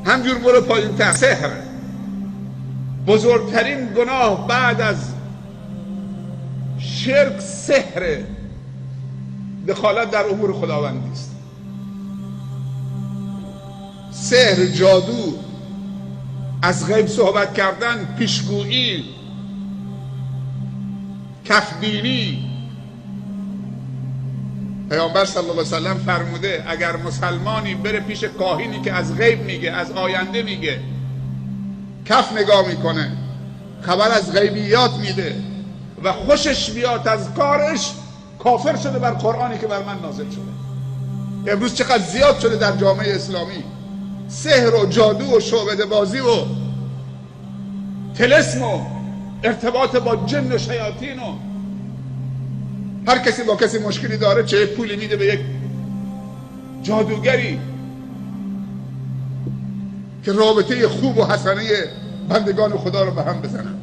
همجور برو پایین تر. سحر بزرگترین گناه بعد از شرک سحر، دخالت در امور خداوندی است. سحر، جادو، از غیب صحبت کردن، پیشگویی، کفبینی. پیامبر صلی الله علیه وسلم فرموده اگر مسلمانی بره پیش کاهینی که از غیب میگه، از آینده میگه، کف نگاه میکنه، خبر از غیبیات میده و خوشش بیاد از کارش، کافر شده بر قرآنی که بر من نازل شده. امروز چقدر زیاد شده در جامعه اسلامی سحر و جادو و شعبده بازی و طلسم و ارتباط با جن و شیاطین و هر کسی با کسی مشکلی داره چه پولی میده به یک جادوگری که رابطه خوب و حسنه بندگان خدا رو به هم بزنن.